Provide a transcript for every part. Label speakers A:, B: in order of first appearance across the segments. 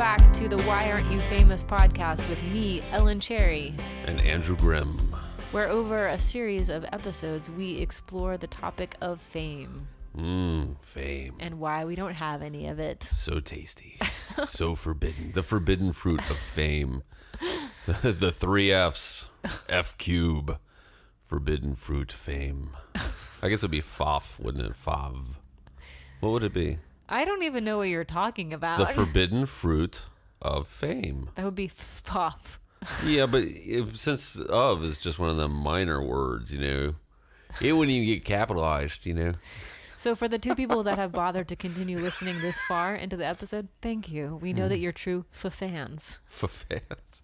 A: back to the Why Aren't You Famous podcast with me, Ellen Cherry.
B: And Andrew Grimm.
A: Where over a series of episodes, we explore the topic of fame.
B: Fame.
A: And why we don't have any of it.
B: So tasty. So forbidden. The forbidden fruit of fame. The three F's. F cube. Forbidden fruit fame. I guess it would be FOF, wouldn't it? FOV. What would it be?
A: I don't even know what you're talking about.
B: The forbidden fruit of fame.
A: That would be FOF.
B: Yeah, but since of is just one of the minor words, you know. It wouldn't even get capitalized, you know.
A: So for the two people that have bothered to continue listening this far into the episode, thank you. We know that you're true fans.
B: Fans.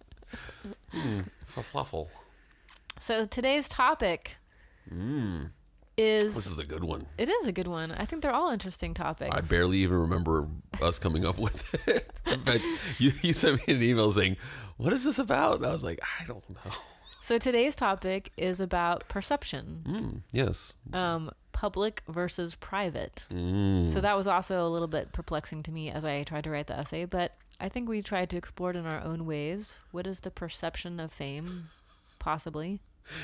B: Fluffle.
A: So today's topic is...
B: This is a good one.
A: It is a good one. I think they're all interesting topics.
B: I barely even remember us coming up with it. In fact, you sent me an email saying, what is this about? And I was like, I don't know.
A: So today's topic is about perception.
B: Yes.
A: Public versus private. So that was also a little bit perplexing to me as I tried to write the essay, but I think we tried to explore it in our own ways. What is the perception of fame? Possibly.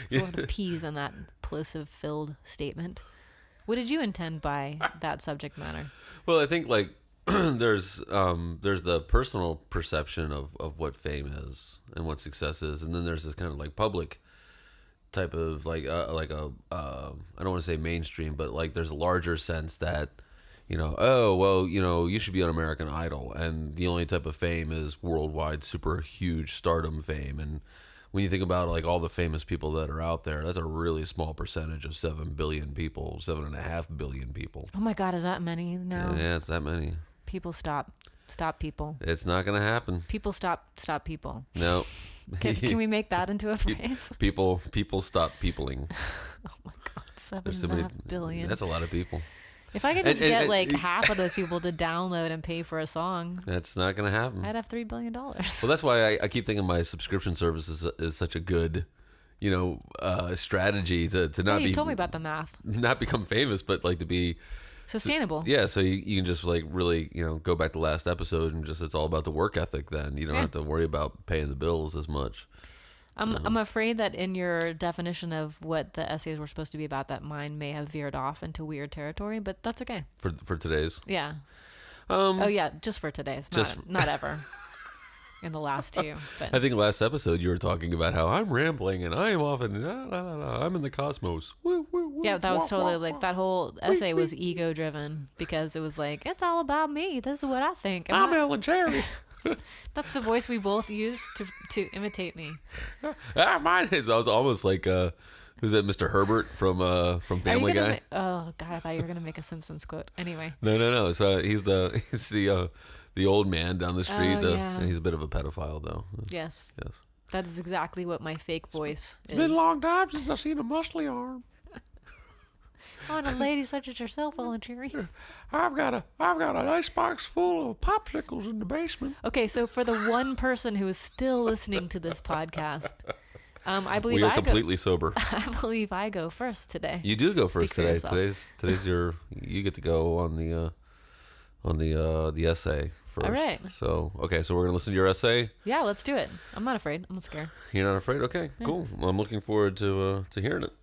A: There's a lot of P's in that plosive-filled statement. What did you intend by that subject matter?
B: Well, I think like there's the personal perception of what fame is and what success is, and then there's this kind of like public type of like I don't want to say mainstream, but like there's a larger sense that, you know, oh well, you know, you should be on American Idol, and the only type of fame is worldwide super huge stardom fame. And when you think about like all the famous people that are out there, that's a really small percentage of 7 billion people, 7.5 billion people.
A: Oh my God, is that many now?
B: Yeah, it's that many.
A: People stop people.
B: It's not gonna happen.
A: People stop people.
B: No.
A: Can we make that into a phrase?
B: People stop peopling.
A: Oh my God, 7.5 billion.
B: That's a lot of people.
A: If I could just get like half of those people to download and pay for a song,
B: that's not going to happen.
A: I'd have $3 billion.
B: Well, that's why I keep thinking my subscription service is such a good, you know, strategy to not
A: you
B: be.
A: told me about the math.
B: Not become famous, but like to be
A: sustainable.
B: Yeah, so you can just like really, you know, go back to last episode and just it's all about the work ethic. Then you don't have to worry about paying the bills as much.
A: I'm afraid that in your definition of what the essays were supposed to be about, that mine may have veered off into weird territory, but that's okay.
B: For today's?
A: Yeah. Just for today's. Not ever. In the last two. But.
B: I think last episode you were talking about how I'm rambling and I am often, I'm in the cosmos. Woo, woo, woo,
A: yeah, that was totally like, that whole essay was ego driven because it was like, it's all about me. This is what I think.
B: I'm Ellen Cherry.
A: That's the voice we both use to imitate me.
B: Mine is. I was almost like, who's that? Mr. Herbert from Family Guy.
A: Oh God, I thought you were gonna make a Simpsons quote. Anyway.
B: No. So he's the old man down the street.
A: Yeah.
B: He's a bit of a pedophile though.
A: Yes. That is exactly what my fake voice is.
B: It's been a long time since I've seen a muscly arm.
A: On a lady such as yourself, Ellen Cherry.
B: I've got an icebox full of popsicles in the basement.
A: Okay, so for the one person who is still listening to this podcast, I believe
B: we are completely sober.
A: I believe I go first today.
B: You do go first today. Today's you get to go on the essay first.
A: All right.
B: So we're gonna listen to your essay.
A: Yeah, let's do it. I'm not afraid. I'm not scared.
B: You're not afraid? Okay, yeah. Cool. Well, I'm looking forward to hearing it.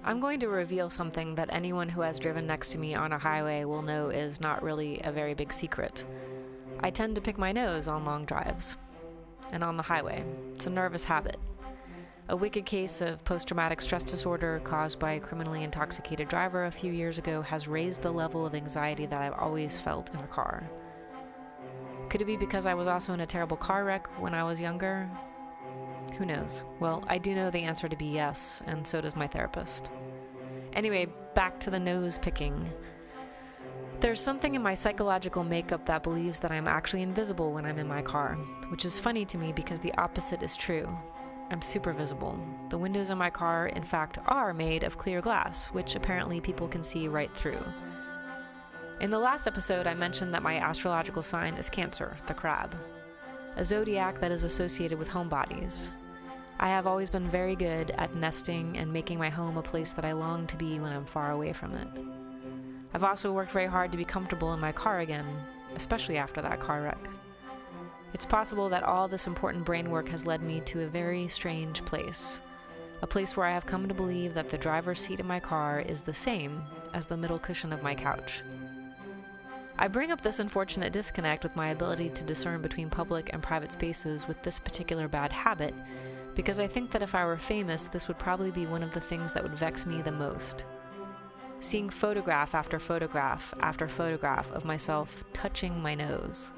A: I'm going to reveal something that anyone who has driven next to me on a highway will know is not really a very big secret. I tend to pick my nose on long drives and on the highway. It's a nervous habit. A wicked case of post-traumatic stress disorder caused by a criminally intoxicated driver a few years ago has raised the level of anxiety that I've always felt in a car. Could it be because I was also in a terrible car wreck when I was younger? Who knows? Well, I do know the answer to be yes, and so does my therapist. Anyway, back to the nose picking. There's something in my psychological makeup that believes that I'm actually invisible when I'm in my car, which is funny to me because the opposite is true. I'm super visible. The windows in my car, in fact, are made of clear glass, which apparently people can see right through. In the last episode, I mentioned that my astrological sign is Cancer, the crab, a zodiac that is associated with homebodies. I have always been very good at nesting and making my home a place that I long to be when I'm far away from it. I've also worked very hard to be comfortable in my car again, especially after that car wreck. It's possible that all this important brain work has led me to a very strange place. A place where I have come to believe that the driver's seat in my car is the same as the middle cushion of my couch. I bring up this unfortunate disconnect with my ability to discern between public and private spaces with this particular bad habit, because I think that if I were famous, this would probably be one of the things that would vex me the most. Seeing photograph after photograph after photograph of myself touching my nose.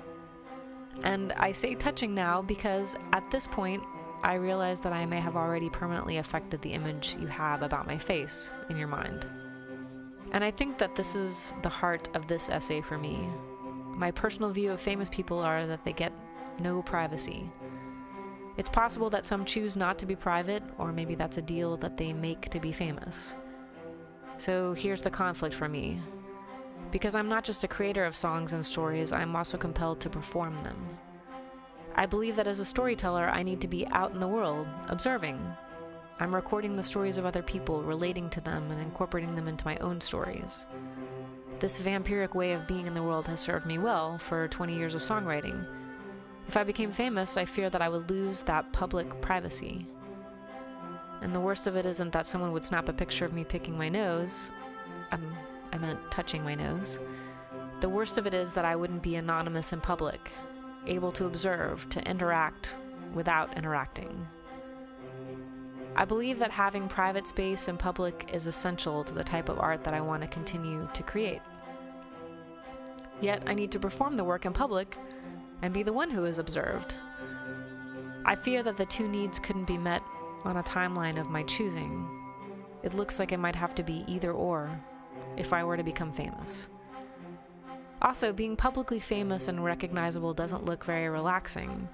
A: And I say touching now because at this point, I realize that I may have already permanently affected the image you have about my face in your mind. And I think that this is the heart of this essay for me. My personal view of famous people are that they get no privacy. It's possible that some choose not to be private, or maybe that's a deal that they make to be famous. So here's the conflict for me. Because I'm not just a creator of songs and stories, I'm also compelled to perform them. I believe that as a storyteller, I need to be out in the world, observing. I'm recording the stories of other people, relating to them, and incorporating them into my own stories. This vampiric way of being in the world has served me well for 20 years of songwriting. If I became famous, I fear that I would lose that public privacy. And the worst of it isn't that someone would snap a picture of me picking my nose. I meant touching my nose. The worst of it is that I wouldn't be anonymous in public, able to observe, to interact without interacting. I believe that having private space in public is essential to the type of art that I want to continue to create. Yet I need to perform the work in public and be the one who is observed. I fear that the two needs couldn't be met on a timeline of my choosing. It looks like it might have to be either or if I were to become famous. Also, being publicly famous and recognizable doesn't look very relaxing.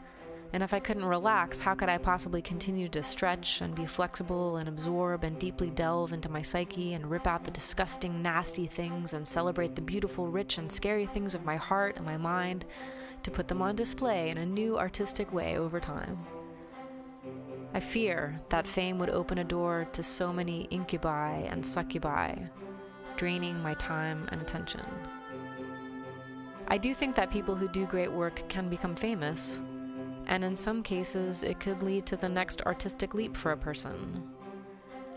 A: And if I couldn't relax, how could I possibly continue to stretch and be flexible and absorb and deeply delve into my psyche and rip out the disgusting, nasty things and celebrate the beautiful, rich, and scary things of my heart and my mind to put them on display in a new artistic way over time? I fear that fame would open a door to so many incubi and succubi, draining my time and attention. I do think that people who do great work can become famous, and in some cases, it could lead to the next artistic leap for a person.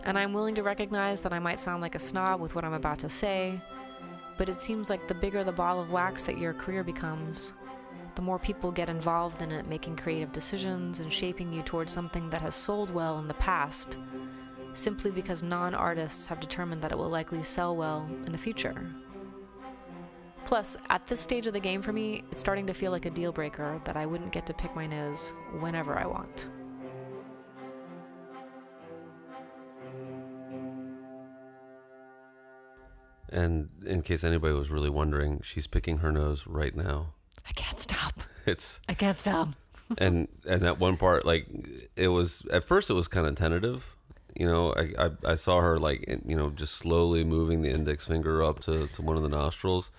A: And I'm willing to recognize that I might sound like a snob with what I'm about to say, but it seems like the bigger the ball of wax that your career becomes, the more people get involved in it, making creative decisions and shaping you towards something that has sold well in the past, simply because non-artists have determined that it will likely sell well in the future. Plus, at this stage of the game for me, it's starting to feel like a deal breaker that I wouldn't get to pick my nose whenever I want.
B: And in case anybody was really wondering, she's picking her nose right now.
A: I can't stop.
B: I
A: can't stop.
B: and that one part, like, it was, at first it was kind of tentative. You know, I saw her, like, you know, just slowly moving the index finger up to one of the nostrils.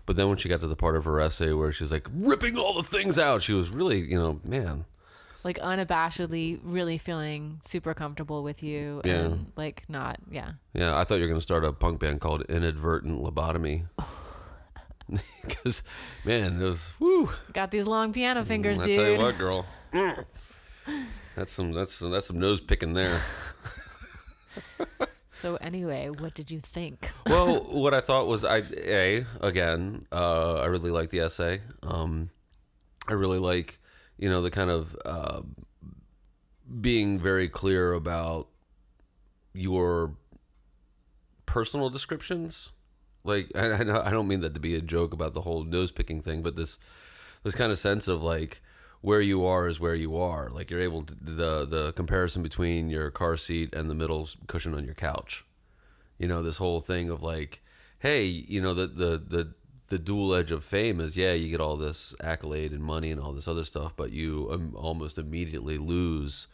B: But then when she got to the part of her essay where she's like ripping all the things out, she was really, you know, man.
A: Like unabashedly really feeling super comfortable with you.
B: Yeah.
A: And like not, yeah.
B: Yeah, I thought you were going to start a punk band called Inadvertent Lobotomy. Because, man, it was, whoo.
A: Got these long piano fingers, dude.
B: I tell you what, girl. That's some nose picking there.
A: So anyway, what did you think?
B: Well, what I thought was, I really like the essay. I really like, you know, the kind of being very clear about your personal descriptions. Like, I don't mean that to be a joke about the whole nose picking thing, but this kind of sense of like, where you are is where you are. Like, you're able to, the comparison between your car seat and the middle cushion on your couch. You know, this whole thing of like, hey, you know, the dual edge of fame is, yeah, you get all this accolade and money and all this other stuff, but you almost immediately lose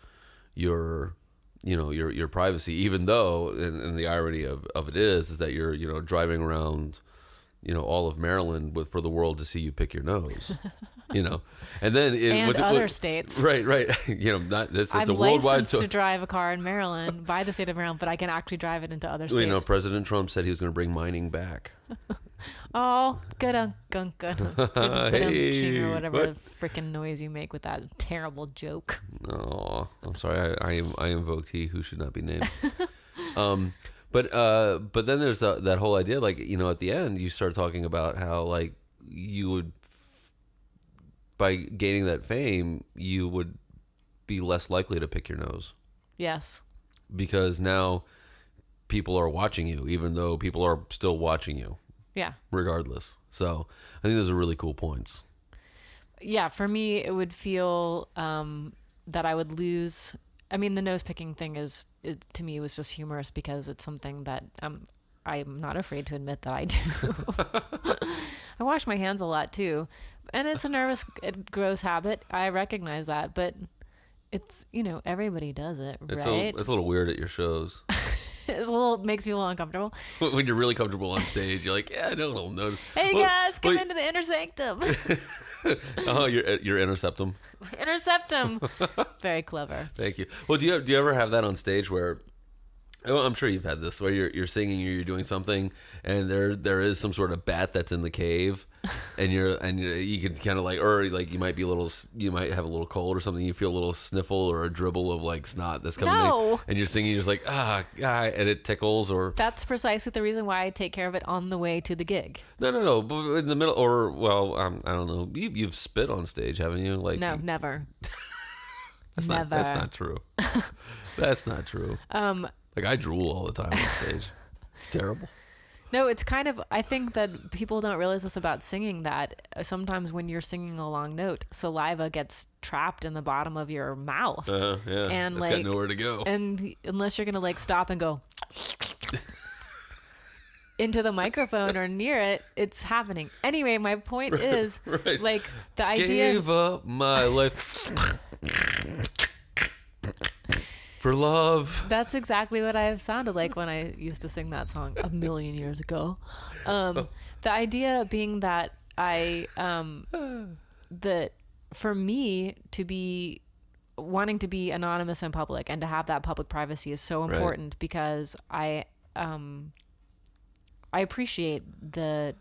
B: your, you know, your privacy, even though, and the irony of it is that you're, you know, driving around, you know, all of Maryland for the world to see you pick your nose. You know, and then
A: other states,
B: right? You know, not this. It's
A: I'm
B: a worldwide.
A: licensed to drive a car in Maryland by the state of Maryland, but I can actually drive it into other states.
B: You know, President Trump said he was going to bring mining back.
A: Oh, good gunk
B: Hey,
A: or whatever
B: what?
A: freaking noise you make with that terrible joke.
B: Oh, I'm sorry. I invoked he who should not be named. But then there's that whole idea, like, at the end you start talking about how, like, you would, by gaining that fame, you would be less likely to pick your nose
A: Yes.
B: because now people are watching you, even though people are still watching you,
A: Yeah.
B: regardless. So I think those are really cool points.
A: Yeah, for me, it would feel that I would lose. I mean, the nose picking thing to me was just humorous because it's something that I'm not afraid to admit that I do. I wash my hands a lot too, and it's a gross habit. I recognize that, but it's everybody does it, right?
B: It's a little weird at your shows.
A: Makes me a little uncomfortable.
B: When you're really comfortable on stage, you're like, yeah, no.
A: Hey guys, come into the inner sanctum.
B: Oh, your interceptum.
A: Interceptum. Very clever.
B: Thank you. Well, do you ever have that on stage where, well, I'm sure you've had this, where you're singing or you're doing something and there is some sort of bat that's in the cave, and you can kind of like, or like you might have a little cold or something, you feel a little sniffle or a dribble of like snot that's coming in, and you're singing, you're just like, and it tickles, or
A: that's precisely the reason why I take care of it on the way to the gig.
B: No, but in the middle, or well, I don't know, you've spit on stage, haven't you? Like,
A: no, never.
B: Never. That's not true. That's not true. Like, I drool all the time on stage. It's terrible.
A: No, it's kind of, I think that people don't realize this about singing, that sometimes when you're singing a long note, saliva gets trapped in the bottom of your mouth.
B: Yeah.
A: And
B: it's got nowhere to go.
A: And unless you're going to like stop and go into the microphone or near it, it's happening. Anyway, my point is,
B: right.
A: like, the idea...
B: Gave up my life for love.
A: That's exactly what I sounded like when I used to sing that song a million years ago. The idea being that that for me to be wanting to be anonymous in public and to have that public privacy is so important, because I appreciate the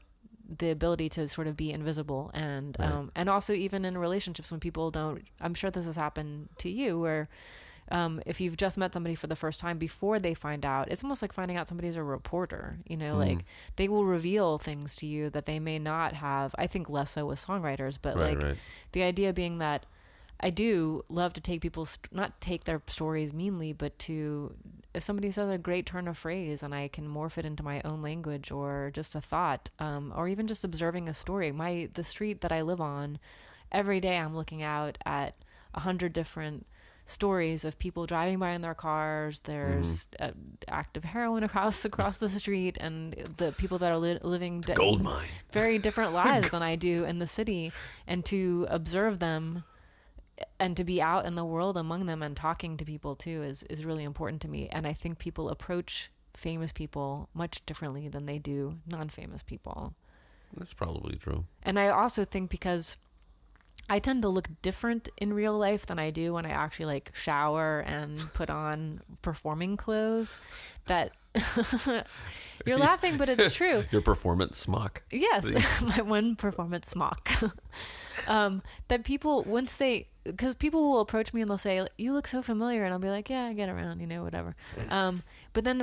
A: ability to sort of be invisible, and also even in relationships when people don't. I'm sure this has happened to you, where if you've just met somebody for the first time, before they find out, it's almost like finding out somebody's a reporter, like they will reveal things to you that they may not have. I think less so with songwriters, but the idea being that I do love to take not take their stories meanly, but if somebody says a great turn of phrase and I can morph it into my own language, or just a thought, or even just observing a story. The street that I live on, every day I'm looking out at 100 different stories of people driving by in their cars. There's active heroin across the street, and the people that are living
B: gold mine
A: very different lives than I do in the city, and to observe them and to be out in the world among them and talking to people too is really important to me. And I think people approach famous people much differently than they do non-famous people.
B: That's probably true.
A: And I also think because I tend to look different in real life than I do when I actually like shower and put on performing clothes, that you're laughing, but it's true.
B: Your performance smock.
A: Yes, my one performance smock. That people, because people will approach me and they'll say, "You look so familiar," and I'll be like, "Yeah, I get around, whatever." But then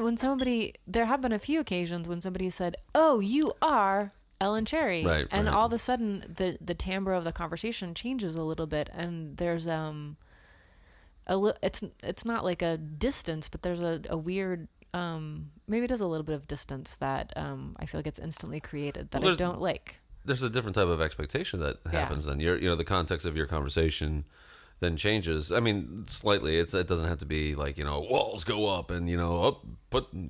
A: there have been a few occasions when somebody said, "Oh, you are Ellen Cherry," and all of a sudden the timbre of the conversation changes a little bit, and there's it's not like a distance, but there's a weird maybe it is a little bit of distance that I feel like it's instantly created that I don't like.
B: There's a different type of expectation that happens then. The context of your conversation then changes. I mean, slightly. It doesn't have to be like, walls go up and,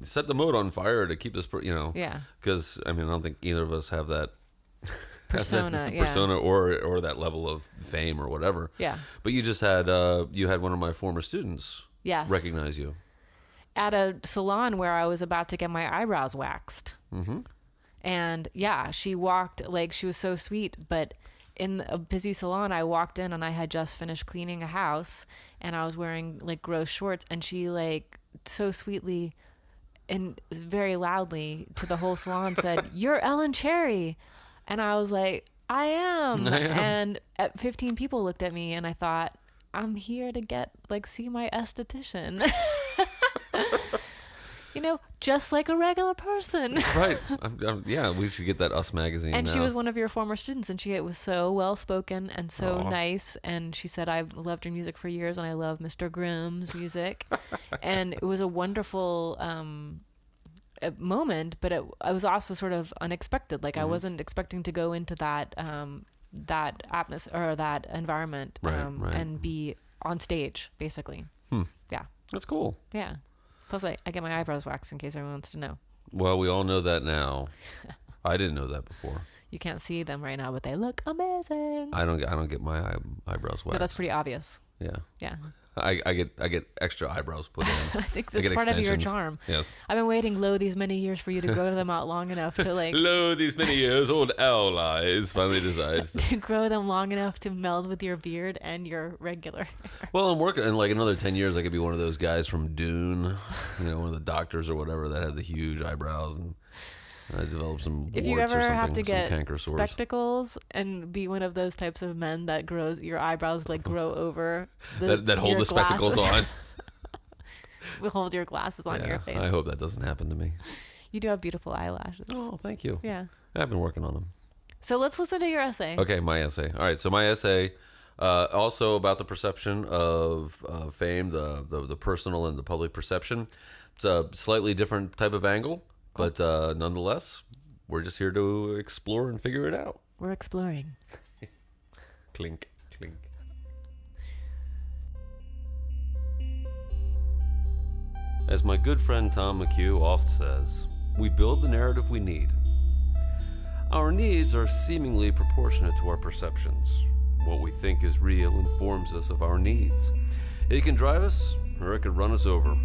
B: set the moat on fire to keep this,
A: Yeah.
B: Because, I mean, I don't think either of us have that
A: persona,
B: or that level of fame or whatever.
A: Yeah.
B: But you just had, one of my former students recognize you.
A: At a salon where I was about to get my eyebrows waxed. Mm-hmm. And she walked, like, she was so sweet, but in a busy salon, I walked in and I had just finished cleaning a house and I was wearing like gross shorts, and she like so sweetly and very loudly to the whole salon said, "You're Ellen Cherry." And I was like, I am. And 15 people looked at me, and I thought, I'm here to see my esthetician. Just like a regular person.
B: Right. Yeah, we should get that Us magazine
A: And
B: now.
A: she was one of your former students, and she was so well-spoken and so nice. And she said, I've loved your music for years, and I love Mr. Grimm's music. And it was a wonderful moment, but it was also sort of unexpected. I wasn't expecting to go into that atmosphere or that environment and be on stage, basically. Yeah.
B: That's cool.
A: Yeah. Plus, I get my eyebrows waxed in case anyone wants to know.
B: Well, we all know that now. I didn't know that before.
A: You can't see them right now, but they look amazing.
B: I don't get my eyebrows waxed.
A: No, that's pretty obvious.
B: Yeah.
A: Yeah.
B: I get extra eyebrows put in.
A: I think that's part of your charm.
B: Yes.
A: I've been waiting these many years for you to grow them out long enough to
B: Lo, these many years, old owl eyes finally decides
A: to grow them long enough to meld with your beard and your regular hair.
B: Well, I'm working in another 10 years. I could be one of those guys from Dune, one of the doctors or whatever that had the huge eyebrows, and I developed some warts or something.
A: If you ever have to get
B: canker sores.
A: spectacles and be one of those types of men that grows your eyebrows grow over
B: that hold the spectacles on.
A: We hold your glasses on your face.
B: I hope that doesn't happen to me.
A: You do have beautiful eyelashes.
B: Oh, thank you.
A: Yeah.
B: I've been working on them.
A: So let's listen to your essay.
B: Okay, my essay. All right, so my essay also about the perception of fame, the personal and the public perception. It's a slightly different type of angle. Cool. But nonetheless, we're just here to explore and figure it out.
A: We're exploring.
B: Clink, clink. As my good friend Tom McHugh oft says, we build the narrative we need. Our needs are seemingly proportionate to our perceptions. What we think is real informs us of our needs. It can drive us, or it can run us over.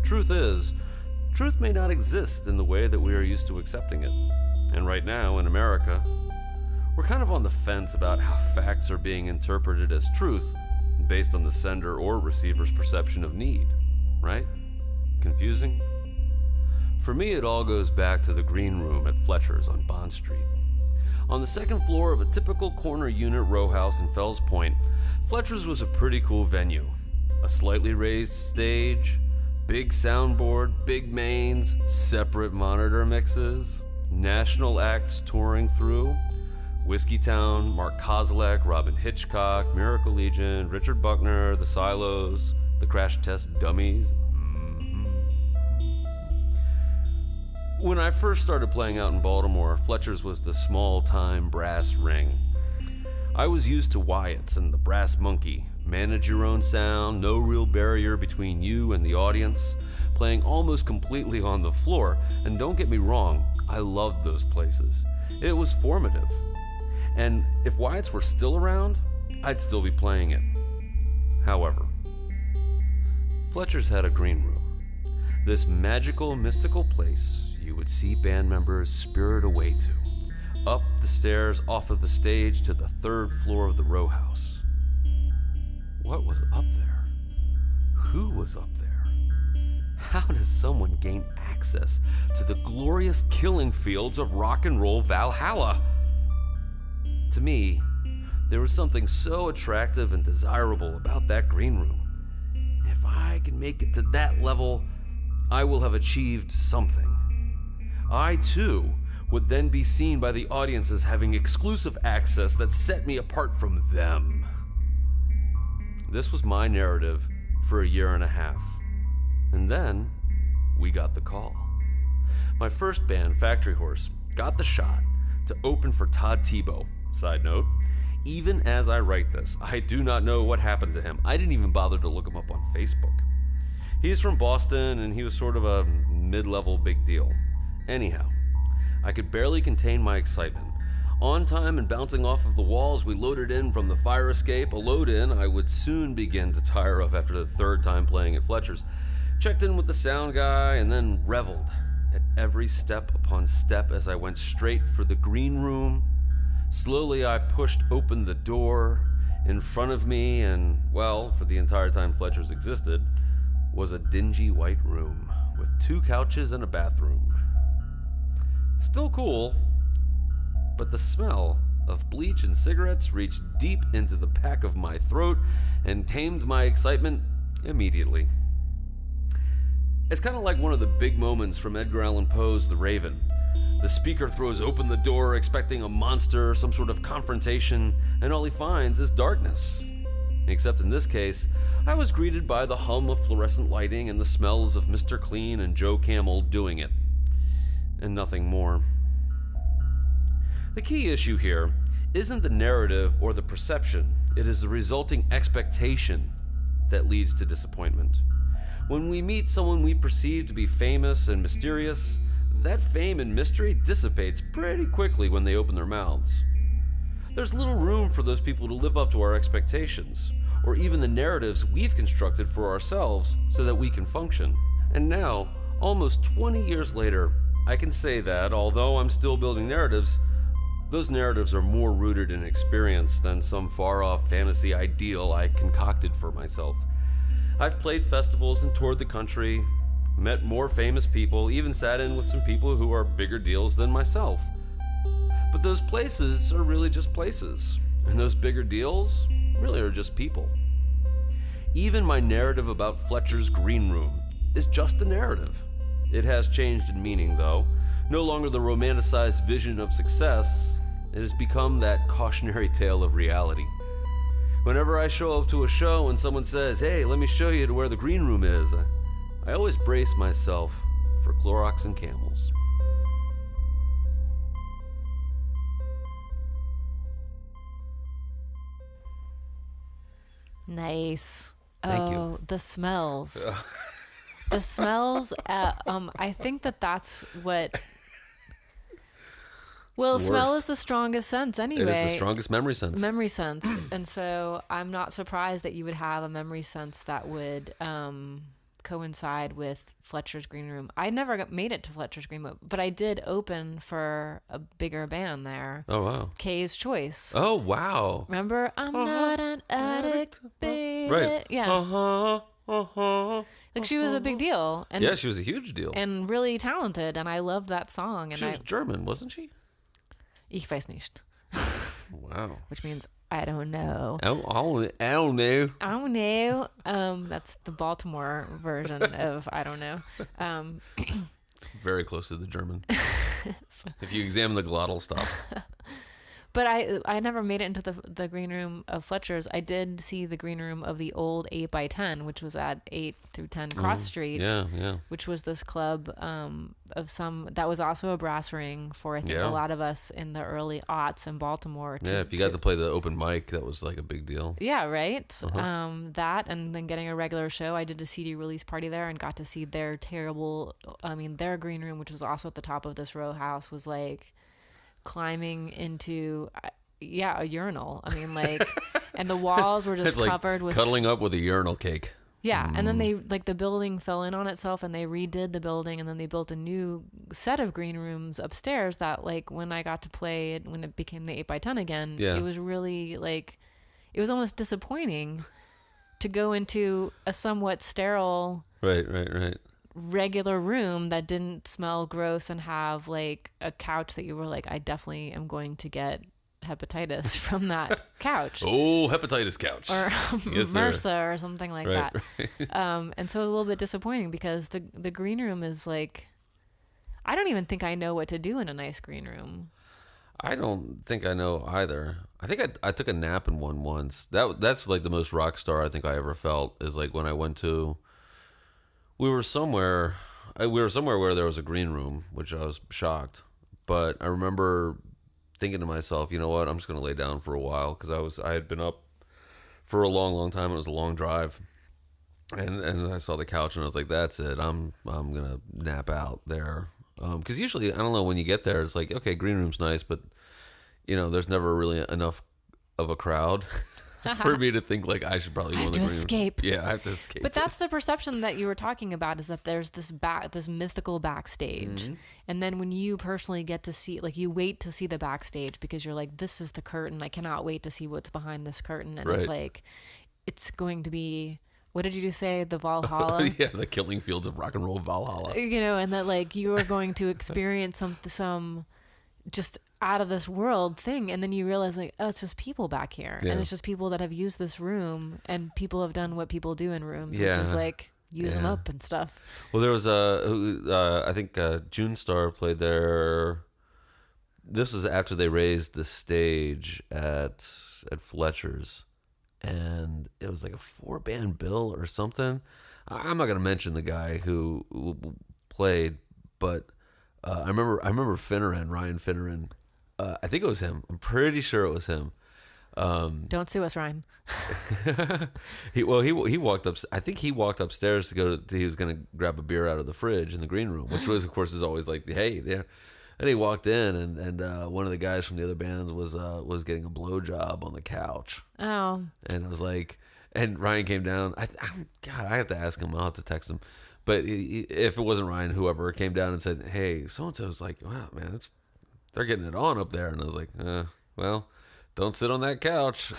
B: Truth is, truth may not exist in the way that we are used to accepting it. And right now, in America, we're kind of on the fence about how facts are being interpreted as truth based on the sender or receiver's perception of need, right? Confusing? For me, it all goes back to the green room at Fletcher's on Bond Street. On the second floor of a typical corner unit row house in Fells Point, Fletcher's was a pretty cool venue. A slightly raised stage, big soundboard, big mains, separate monitor mixes, national acts touring through, Whiskey Town, Mark Kozilek, Robin Hitchcock, Miracle Legion, Richard Buckner, The Silos, The Crash Test Dummies. When I first started playing out in Baltimore, Fletcher's was the small-time brass ring. I was used to Wyatt's and the Brass Monkey. Manage your own sound, no real barrier between you and the audience, playing almost completely on the floor. And don't get me wrong, I loved those places. It was formative. And if Wyatt's were still around, I'd still be playing it. However, Fletcher's had a green room. This magical, mystical place you would see band members spirit away to. Up the stairs off of the stage to the third floor of the row house. What was up there? Who was up there? How does someone gain access to the glorious killing fields of rock and roll Valhalla? To me, there was something so attractive and desirable about that green room. If I can make it to that level, I will have achieved something. I, too, would then be seen by the audience as having exclusive access that set me apart from them. This was my narrative for a year and a half. And then, we got the call. My first band, Factory Horse, got the shot to open for Todd Tebow. Side note, even as I write this, I do not know what happened to him. I didn't even bother to look him up on Facebook. He's from Boston, and he was sort of a mid-level big deal. Anyhow, I could barely contain my excitement. On time and bouncing off of the walls, we loaded in from the fire escape, a load-in I would soon begin to tire of after the third time playing at Fletcher's. Checked in with the sound guy, and then reveled at every step upon step as I went straight for the green room. Slowly, I pushed open the door. In front of me, and, well, for the entire time Fletcher's existed, was a dingy white room with 2 couches and a bathroom. Still cool, but the smell of bleach and cigarettes reached deep into the back of my throat and tamed my excitement immediately. It's kind of like one of the big moments from Edgar Allan Poe's The Raven. The speaker throws open the door expecting a monster, some sort of confrontation, and all he finds is darkness. Except in this case, I was greeted by the hum of fluorescent lighting and the smells of Mr. Clean and Joe Camel doing it. And nothing more. The key issue here isn't the narrative or the perception, it is the resulting expectation that leads to disappointment. When we meet someone we perceive to be famous and mysterious, that fame and mystery dissipates pretty quickly when they open their mouths. There's little room for those people to live up to our expectations, or even the narratives we've constructed for ourselves so that we can function. And now, almost 20 years later, I can say that, although I'm still building narratives, those narratives are more rooted in experience than some far-off fantasy ideal I concocted for myself. I've played festivals and toured the country, met more famous people, even sat in with some people who are bigger deals than myself. But those places are really just places, and those bigger deals really are just people. Even my narrative about Fletcher's green room is just a narrative. It has changed in meaning, though. No longer the romanticized vision of success, it has become that cautionary tale of reality. Whenever I show up to a show and someone says, "Hey, let me show you to where the green room is," I always brace myself for Clorox and Camels.
A: Nice.
B: Thank you.
A: The smells. The smells. I think that's what. Well, smell is the strongest sense anyway.
B: It is the strongest memory sense.
A: And so I'm not surprised that you would have a memory sense that would coincide with Fletcher's Green Room. I never made it to Fletcher's Green Room, but I did open for a bigger band there.
B: Oh, wow.
A: Kay's Choice.
B: Oh, wow.
A: Remember? I'm not an addict, baby.
B: Right.
A: Yeah. Like, she was a big deal. And,
B: yeah, she was a huge deal.
A: And really talented, and I loved that song. And
B: she was German, wasn't she?
A: Ich weiß nicht.
B: Wow.
A: Which means I don't know.
B: I don't know.
A: I don't know. That's the Baltimore version of I don't know.
B: It's very close to the German. If you examine the glottal stops.
A: But I never made it into the green room of Fletcher's. I did see the green room of the old 8x10, which was at 8 through 10 Cross Street.
B: Yeah.
A: Which was this club that was also a brass ring for, I think, a lot of us in the early aughts in Baltimore.
B: If you got to play the open mic, that was like a big deal.
A: Yeah, right? That, and then getting a regular show. I did a CD release party there and got to see their their green room, which was also at the top of this row house, was like climbing into a urinal. I mean, like, and the walls were just covered with
B: cuddling up with a urinal cake.
A: Yeah, and then they the building fell in on itself, and they redid the building, and then they built a new set of green rooms upstairs that, like, when I got to play it, when it became the 8x10 again, it was really like, it was almost disappointing to go into a somewhat sterile
B: right
A: regular room that didn't smell gross and have like a couch that you were like, I definitely am going to get hepatitis from that couch.
B: Oh, hepatitis couch.
A: Or
B: yes,
A: MRSA or something like that.
B: Right.
A: And so it was a little bit disappointing because the green room is like, I don't even think I know what to do in a nice green room.
B: I don't think I know either. I think I took a nap in one once. That's like the most rock star I think I ever felt, is like when I went to, we were somewhere where there was a green room, which I was shocked. But I remember thinking to myself, you know what, I'm just going to lay down for a while, because I had been up for a long, long time. It was a long drive. And I saw the couch and I was like, that's it. I'm going to nap out there. Because usually, I don't know, when you get there, it's like, okay, green room's nice, but, you know, there's never really enough of a crowd for me to think like I should probably go in the green room.
A: Escape.
B: Yeah, I have to escape.
A: But that's the perception that you were talking about, is that there's this mythical backstage. And then when you personally get to see, like, you wait to see the backstage because you're like, this is the curtain. I cannot wait to see what's behind this curtain. And it's like, it's going to be what did you say? The Valhalla?
B: Yeah, the killing fields of rock and roll Valhalla.
A: You know, and that like you are going to experience some just out of this world thing, and then you realize like, oh, it's just people back here,
B: Yeah.
A: and it's just people that have used this room, and people have done what people do in rooms,
B: Yeah.
A: which is like use them
B: Yeah.
A: up and stuff.
B: Well, there was I think June Star played there. This was after they raised the stage at Fletcher's, and it was like a 4-band bill or something. I'm not gonna mention the guy who played, but I remember Ryan Finneran. I think it was him. I'm pretty sure it was him.
A: Don't sue us, Ryan.
B: He walked up. I think he walked upstairs to go to. He was gonna grab a beer out of the fridge in the green room, which was, of course, is always like, hey, there. And he walked in, and one of the guys from the other bands was getting a blowjob on the couch.
A: Oh,
B: And I was like, and Ryan came down. God, I have to ask him. I'll have to text him. But if it wasn't Ryan, whoever came down and said, hey, so and so's like, wow, man, they're getting it on up there. And I was like, well, don't sit on that couch.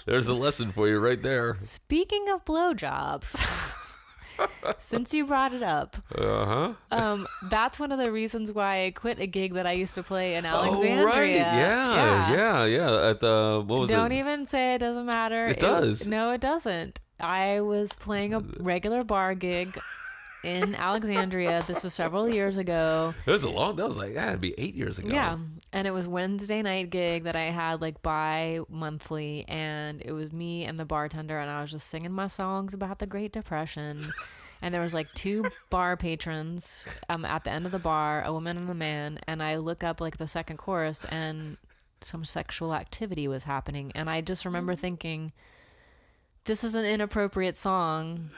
B: There's a lesson for you right there.
A: speaking of blowjobs, since you brought it up, that's one of the reasons why I quit a gig that I used to play in Alexandria.
B: Oh, right. Yeah. At the, what was it?
A: Don't even say it doesn't matter.
B: It does.
A: No, it doesn't. I was playing a regular bar gig in Alexandria. This was several years ago.
B: That was like, that'd be 8 years ago.
A: Yeah. And it was Wednesday night gig that I had like bi-monthly, and it was me and the bartender, and I was just singing my songs about the Great Depression. And there was like 2 bar patrons at the end of the bar, a woman and a man, and I look up like the second chorus, and some sexual activity was happening. And I just remember thinking, this is an inappropriate song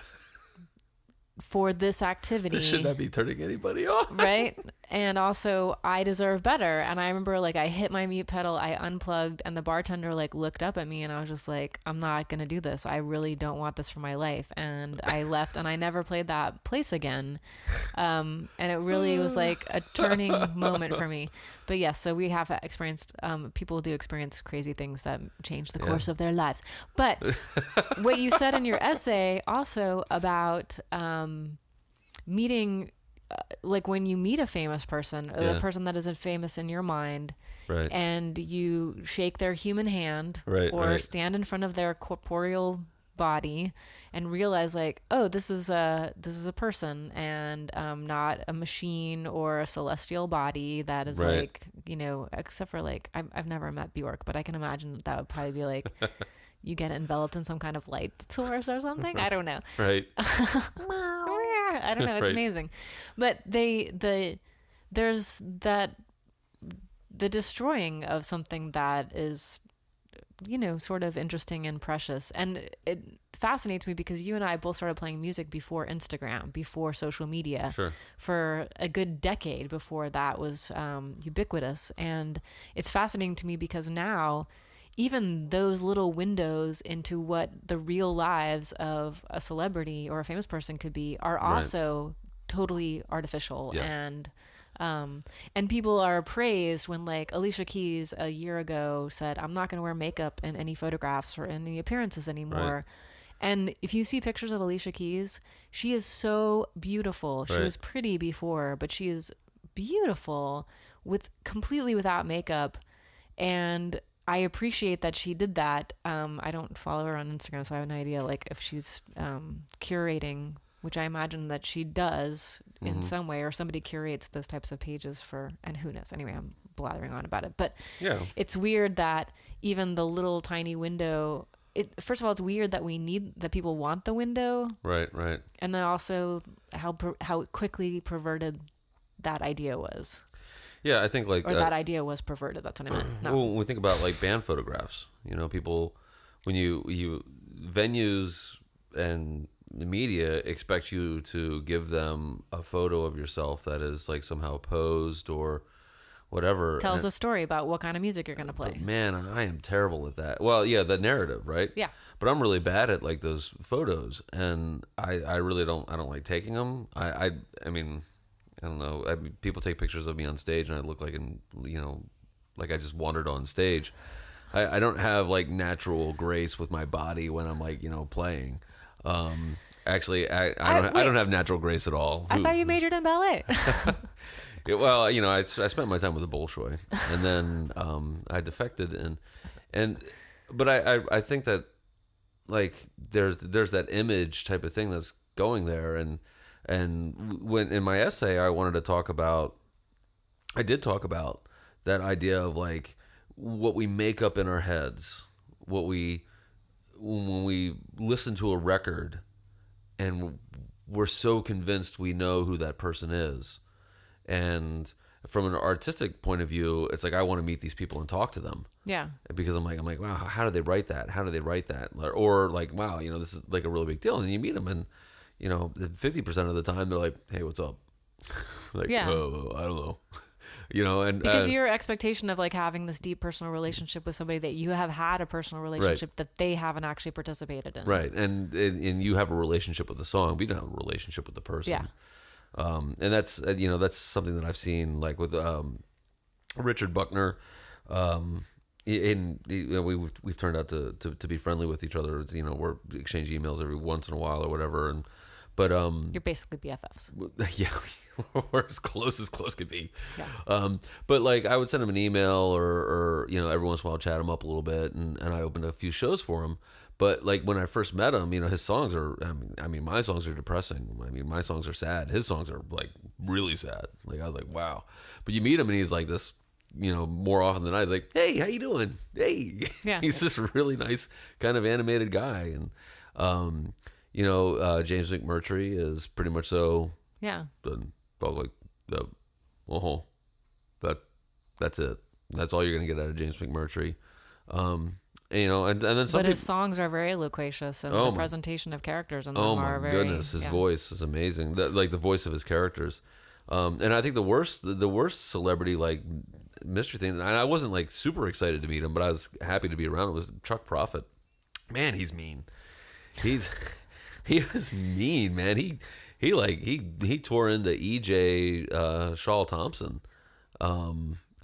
A: for this activity.
B: This should not be turning anybody off.
A: Right? And also, I deserve better. And I remember like I hit my mute pedal, I unplugged, and the bartender like looked up at me, and I was just like, I'm not going to do this. I really don't want this for my life. And I left, and I never played that place again. And it really was like a turning moment for me. But yes, so we have experienced, people do experience crazy things that change the course of their lives. But what you said in your essay also about meeting, like when you meet a famous person, or the person that isn't famous in your mind,
B: Right.
A: and you shake their human hand,
B: Right,
A: or
B: right.
A: stand in front of their corporeal body and realize like, oh, this is a person, and not a machine or a celestial body that is
B: Right.
A: like, you know, except for like I've never met Bjork, but I can imagine that would probably be like you get enveloped in some kind of light source or something. I don't know.
B: Right.
A: I don't know. It's
B: Right.
A: amazing. But there's that, the destroying of something that is, you know, sort of interesting and precious. And it fascinates me because you and I both started playing music before Instagram, before social media,
B: Sure.
A: for a good decade before that was ubiquitous. And it's fascinating to me because now, even those little windows into what the real lives of a celebrity or a famous person could be are also totally artificial.
B: Yeah.
A: And people are praised when, like, Alicia Keys a year ago said, I'm not going to wear makeup in any photographs or any appearances anymore. Right. And if you see pictures of Alicia Keys, she is so beautiful. She was pretty before, but she is beautiful completely without makeup. And I appreciate that she did that. I don't follow her on Instagram, so I have no idea like if she's curating, which I imagine that she does in some way, or somebody curates those types of pages for, and who knows. Anyway, I'm blathering on about it. But it's weird that even the little tiny window, first of all, it's weird that people want the window.
B: Right.
A: And then also how quickly perverted that idea was.
B: Yeah, I think like...
A: Or that idea was perverted, that's what I meant. No.
B: Well, when we think about like band photographs, you know, people, when you venues and the media expect you to give them a photo of yourself that is like somehow posed or whatever.
A: Tells a story about what kind of music you're going to play.
B: Man, I am terrible at that. Well, yeah, the narrative, right?
A: Yeah.
B: But I'm really bad at like those photos, and I really don't like taking them. I mean, I don't know. People take pictures of me on stage, and I look like, like I just wandered on stage. I don't have like natural grace with my body when I'm like, playing. Actually, I don't have natural grace at all.
A: I thought you majored in ballet.
B: Yeah, well, I spent my time with the Bolshoi, and then I defected, but I think that like there's that image type of thing that's going there, and when in my essay I did talk about that idea of like what we make up in our heads, when we listen to a record, and we're so convinced we know who that person is. And from an artistic point of view, it's like I want to meet these people and talk to them.
A: Yeah.
B: Because I'm like, wow, how did they write that? How did they write that? Or like, wow, this is like a really big deal. And you meet them, and 50% of the time they're like, hey, what's up? Like,
A: yeah.
B: Oh, I don't know. And
A: because your expectation of like having this deep personal relationship with somebody that you have had a personal relationship
B: right.
A: that they haven't actually participated in.
B: Right. And you have a relationship with the song, but you don't have a relationship with the person.
A: Yeah.
B: And that's that's something that I've seen like with Richard Buckner. We've turned out to be friendly with each other. We're exchange emails every once in a while or whatever. But
A: you're basically BFFs.
B: Yeah, we're as close could be.
A: Yeah.
B: But like I would send him an email or every once in a while chat him up a little bit, and I opened a few shows for him. But like when I first met him, his songs are, I mean, my songs are depressing. I mean, my songs are sad. His songs are like really sad. Like I was like, wow. But you meet him and he's like this, more often than not, he's like, hey, how you doing? Hey.
A: Yeah.
B: He's this really nice kind of animated guy. And, James McMurtry is pretty much so.
A: Yeah.
B: Like, that's it. That's all you're going to get out of James McMurtry. And then some
A: but his songs are very loquacious, and the presentation of characters in them are very. Oh my goodness,
B: his voice is amazing. Like the voice of his characters, and I think the worst celebrity like mystery thing. And I wasn't like super excited to meet him, but I was happy to be around him. Was Chuck Prophet. Man, he's mean. He was mean, man. He tore into EJ Shaw Thompson.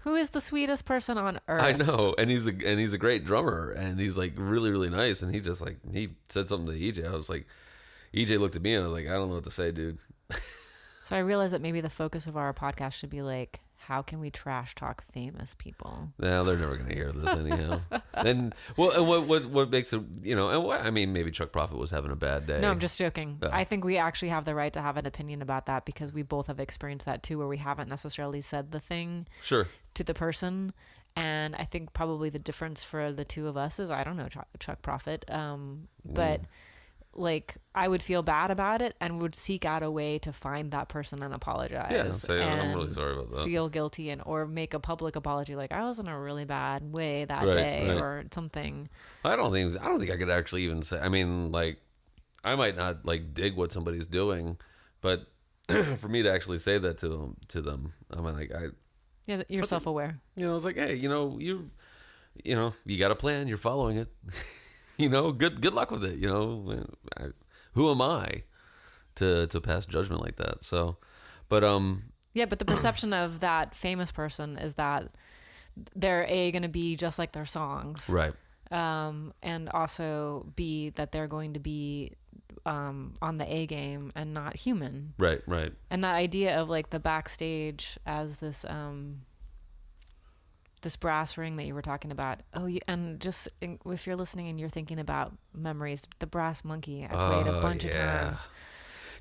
A: Who is the sweetest person on earth?
B: I know, and he's a great drummer, and he's like really really nice. And he said something to EJ. I was like, EJ looked at me, and I was like, I don't know what to say, dude.
A: So I realized that maybe the focus of our podcast should be like, how can we trash talk famous people?
B: No, they're never gonna hear this anyhow. And what makes it, maybe Chuck Prophet was having a bad day.
A: No, I'm just joking. I think we actually have the right to have an opinion about that because we both have experienced that too, where we haven't necessarily said the thing.
B: Sure.
A: To the person, and I think probably the difference for the two of us is I don't know Chuck Prophet, but like I would feel bad about it and would seek out a way to find that person and apologize.
B: Yeah, say I'm really sorry about that.
A: Feel guilty or make a public apology, like I was in a really bad way that day or something.
B: I don't think I could actually even say. I mean, like I might not like dig what somebody's doing, but for me to actually say that to them, I mean, like
A: Yeah, you're self-aware.
B: It's like, hey, you got a plan, you're following it. Good luck with it. Who am I to pass judgment like that? So, but
A: yeah, but the perception of that famous person is that they're going to be just like their songs,
B: right?
A: And also B, that they're going to be on the A game and not human.
B: Right.
A: And that idea of like the backstage as this this brass ring that you were talking about. If you're listening and you're thinking about memories, the Brass Monkey, I played a bunch of times.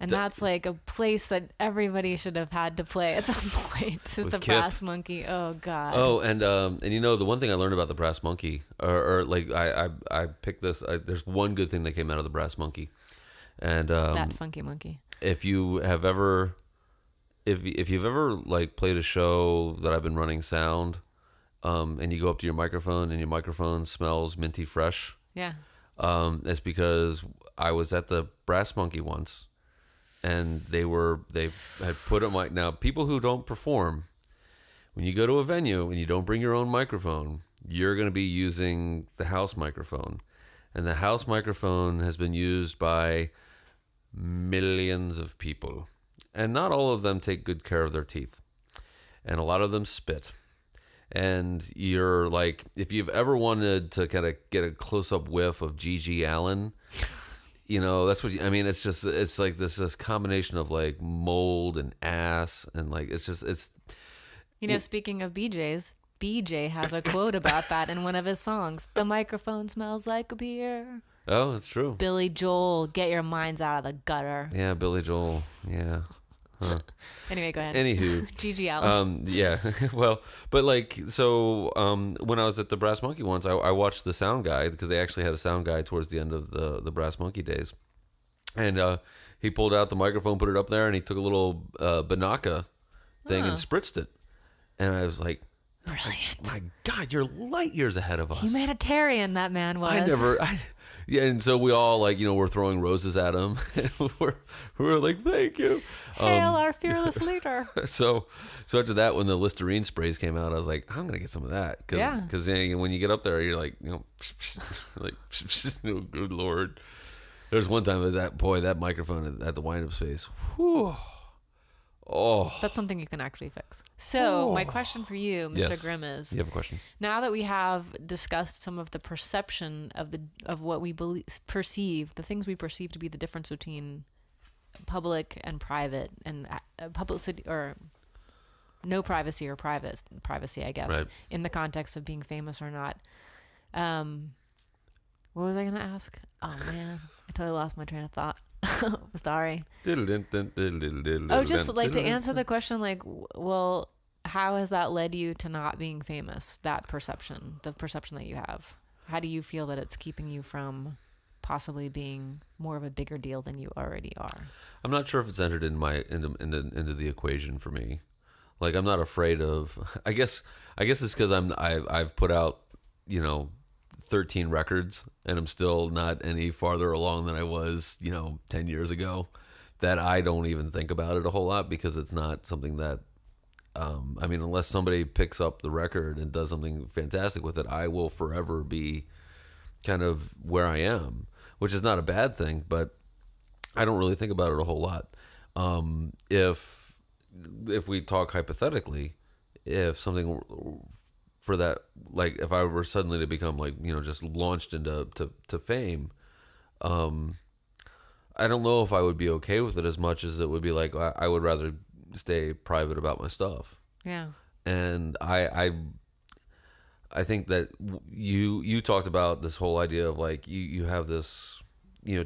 A: And that's like a place that everybody should have had to play at some point. Is the Kip. Brass Monkey. Oh God.
B: Oh, and the one thing I learned about the Brass Monkey, or like I picked this. There's one good thing that came out of the Brass Monkey, and
A: that funky monkey.
B: If you've ever like played a show that I've been running sound, and you go up to your microphone and your microphone smells minty fresh.
A: Yeah.
B: It's because I was at the Brass Monkey once. And they had put a mic. Now, people who don't perform, when you go to a venue and you don't bring your own microphone, you're going to be using the house microphone. And the house microphone has been used by millions of people. And not all of them take good care of their teeth. And a lot of them spit. and you're like, if you've ever wanted to kind of get a close-up whiff of Gigi Allen, that's what I mean. It's just, it's like this combination of like mold and ass, and like it's.
A: Speaking of BJ's, BJ has a quote about that in one of his songs. The microphone smells like a beer.
B: Oh, that's true.
A: Billy Joel, get your minds out of the gutter.
B: Yeah, Billy Joel. Yeah. Huh.
A: Anyway, go ahead.
B: Anywho,
A: Gigi Allen.
B: yeah. Well, but like, so when I was at the Brass Monkey once, I watched the sound guy, because they actually had a sound guy towards the end of the Brass Monkey days, and he pulled out the microphone, put it up there, and he took a little Banaka thing and spritzed it, and I was like,
A: brilliant.
B: My God, you're light years ahead of us.
A: Humanitarian that man was.
B: Yeah, and so we all we're throwing roses at him. we're like, thank you.
A: Hail our fearless leader.
B: So after that, when the Listerine sprays came out, I was like, I'm gonna get some of that, because when you get up there, you're like, like, oh, good Lord. There's one time that microphone at the wind-up space. Whew. Oh,
A: that's something you can actually fix. So my question for you, Mr. Grimm, is:
B: you have a question?
A: Now that we have discussed some of the perception of what we perceive, the things we perceive to be the difference between public and private, and publicity or no privacy or privacy, I guess,
B: right,
A: in the context of being famous or not. What was I going to ask? Oh man, I totally lost my train of thought. Sorry. Just like to answer the question, like, well, how has that led you to not being famous? That perception, the perception that you have. How do you feel that it's keeping you from possibly being more of a bigger deal than you already are?
B: I'm not sure if it's entered into the equation for me. Like, I'm not afraid of. I guess it's because I've put out 13 records, and I'm still not any farther along than I was 10 years ago, that I don't even think about it a whole lot, because it's not something that unless somebody picks up the record and does something fantastic with it, I will forever be kind of where I am, which is not a bad thing, but I don't really think about it a whole lot. If we talk hypothetically, if something for that, like if I were suddenly to become just launched into fame, I don't know if I would be okay with it as much as it would be like, I would rather stay private about my stuff.
A: Yeah.
B: And I think that you talked about this whole idea of like, you have this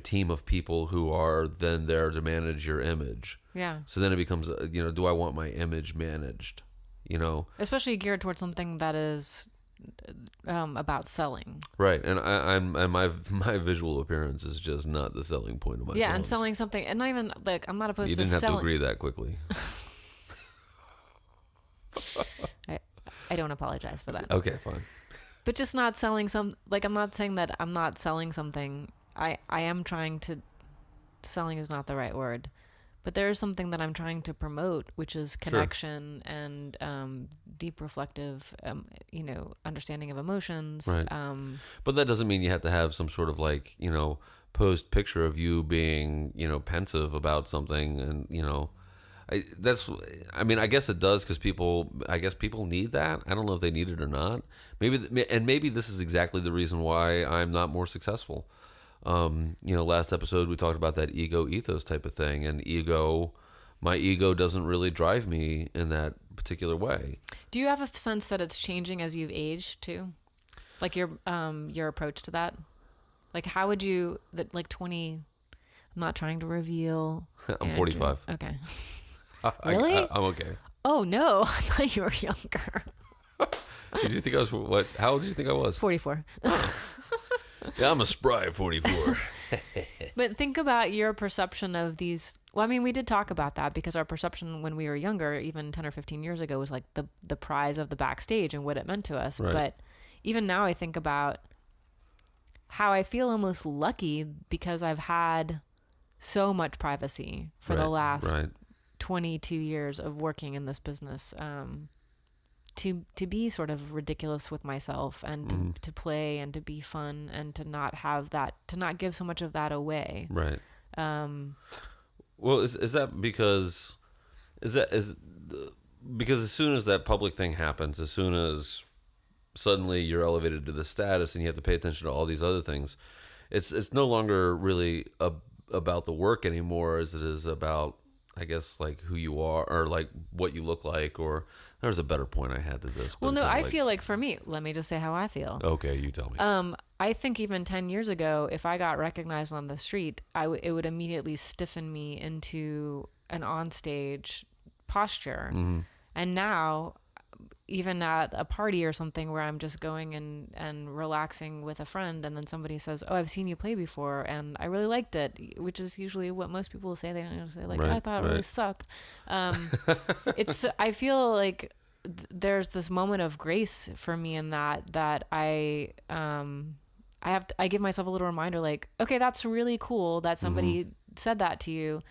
B: team of people who are then there to manage your image.
A: Yeah.
B: So then it becomes do I want my image managed?
A: Especially geared towards something that is about selling.
B: Right, and my visual appearance is just not the selling point of my songs.
A: And selling something, and not even like, I'm not opposed to selling.
B: You didn't have to agree that quickly.
A: I don't apologize for that.
B: Okay, fine.
A: But just not selling I'm not saying that I'm not selling something. I am trying to. Selling is not the right word. But there is something that I'm trying to promote, which is connection and deep reflective, understanding of emotions.
B: Right. But that doesn't mean you have to have some sort of post picture of you being, pensive about something. And, I guess it does, because people need that. I don't know if they need it or not. Maybe this is exactly the reason why I'm not more successful. Last episode we talked about that ego ethos type of thing, and my ego doesn't really drive me in that particular way. Do
A: you have a sense that it's changing as you've aged too? Like your approach to that? Like, how would you, 20, I'm not trying to reveal.
B: I'm 45.
A: Okay.
B: Really? I'm okay.
A: Oh no, I thought you were younger.
B: Did you think I was, how old did you think I was?
A: 44.
B: Yeah, I'm a spry 44.
A: But think about your perception of these. Well, we did talk about that, because our perception when we were younger, even 10 or 15 years ago, was like the prize of the backstage and what it meant to us. Right. But even now I think about how I feel almost lucky, because I've had so much privacy for the last 22 years of working in this business. To be sort of ridiculous with myself, and to play and to be fun, and to not have that, to not give so much of that away.
B: Right. Well, is that because because as soon as that public thing happens, as soon as suddenly you're elevated to the status and you have to pay attention to all these other things, it's no longer really about the work anymore as it is about, I guess, like who you are or like what you look like. Or there's a better point I had to this.
A: Well, no, I feel like for me, let me just say how I feel.
B: Okay, you tell me.
A: I think even 10 years ago, if I got recognized on the street, it would immediately stiffen me into an onstage posture.
B: Mm-hmm.
A: And now, even at a party or something where I'm just going and relaxing with a friend, and then somebody says, "Oh, I've seen you play before, and I really liked it," which is usually what most people will say. They don't say like,
B: Right,
A: "I thought it really sucked." I feel like there's this moment of grace for me in that I give myself a little reminder, like, okay, that's really cool that somebody said that to you,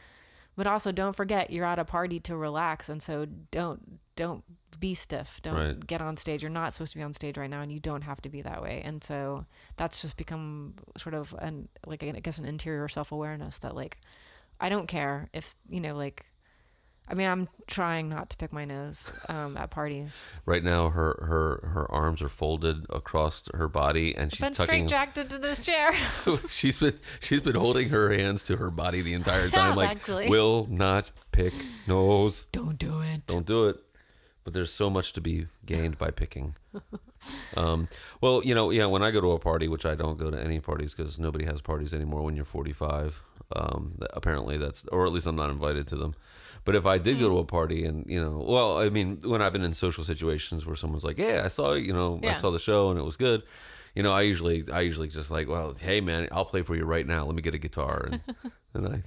A: but also don't forget you're at a party to relax, and so don't be stiff. Don't get on stage. You're not supposed to be on stage right now, and you don't have to be that way. And so that's just become sort of an interior self-awareness that, like, I don't care if, like, I mean, I'm trying not to pick my nose at parties.
B: Right now, her arms are folded across her body, and she's tucking.
A: Straight-jacked into this chair.
B: she's been holding her hands to her body the entire time. Like,
A: actually.
B: Will not pick nose.
A: Don't do it.
B: Don't do it. But there's so much to be gained by picking. Well, when I go to a party, which I don't go to any parties because nobody has parties anymore when you're 45. Apparently or at least I'm not invited to them. But if I did go to a party and, I mean, when I've been in social situations where someone's like, yeah, I saw, I saw the show and it was good. I usually just like, well, hey man, I'll play for you right now. Let me get a guitar. And I...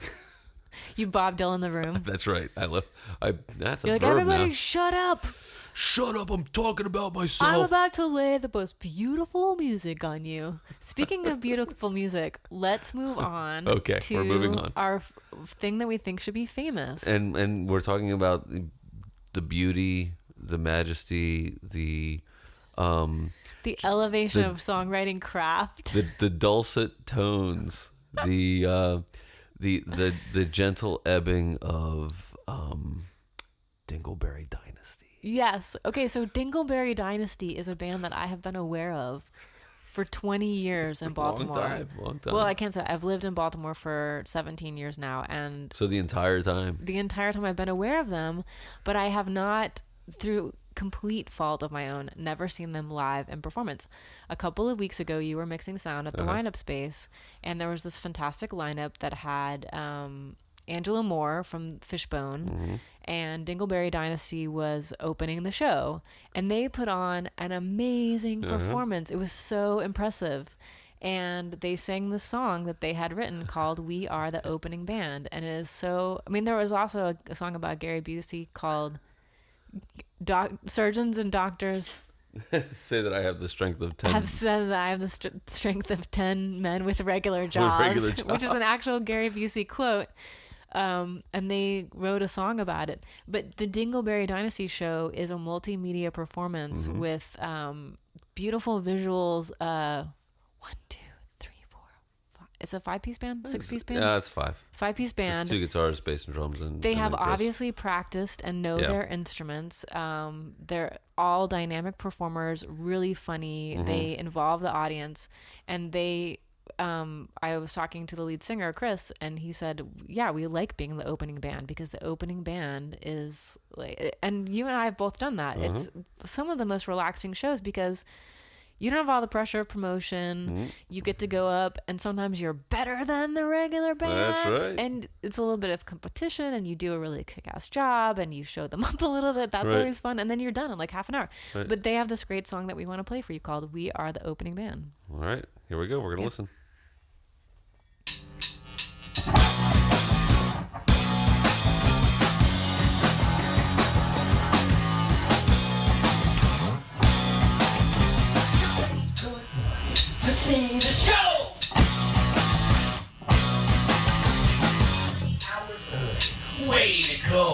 A: You Bob Dylan the room.
B: That's right. That's a
A: You're like,
B: verb
A: everybody
B: now.
A: shut up.
B: Shut up, I'm talking about myself.
A: I'm about to lay the most beautiful music on you. Speaking of beautiful music, let's move on to
B: we're moving on.
A: Our thing that we think should be famous.
B: And we're talking about the beauty, the majesty, the
A: elevation of songwriting craft.
B: The dulcet tones, the gentle ebbing of Dingleberry Dynasty.
A: Yes. Okay, so Dingleberry Dynasty is a band that I have been aware of for 20 years in Baltimore.
B: Long time.
A: Well, I can't say. I've lived in Baltimore for 17 years now. And
B: so the entire time
A: I've been aware of them, but I have not, through complete fault of my own, never seen them live in performance. A couple of weeks ago, you were mixing sound at the lineup space, and there was this fantastic lineup that had Angela Moore from Fishbone, and Dingleberry Dynasty was opening the show, and they put on an amazing performance. It was so impressive. And they sang the song that they had written called "We Are the Opening Band," and it is so, I mean, there was also a song about Gary Busey called Surgeons and Doctors
B: say that I have the strength of 10.
A: Have said that I have the strength of 10 men with regular jobs, which is an actual Gary Busey quote. And they wrote a song about it. But the Dingleberry Dynasty show is a multimedia performance with beautiful visuals. 1, 2, 3, 4, 5. It's a 5-piece band, 6-piece band.
B: Yeah, it's 5.
A: 5-piece band.
B: It's 2 guitars, bass, and drums, and
A: they have
B: then Chris.
A: obviously practiced and know their instruments. They're all dynamic performers, really funny. They involve the audience, and they. I was talking to the lead singer, Chris, and he said, yeah, we like being the opening band because the opening band is like, and you and I have both done that. It's some of the most relaxing shows because you don't have all the pressure of promotion. You get to go up, and sometimes you're better than the regular band.
B: That's right.
A: And it's a little bit of competition, and you do a really kick-ass job, and you show them up a little bit. That's always fun. And then you're done in like half an hour. Right. But they have this great song that we want to play for you called "We Are the Opening Band."
B: All right, here we go. We're going to listen.
C: See the show. 3 hours early, way to go.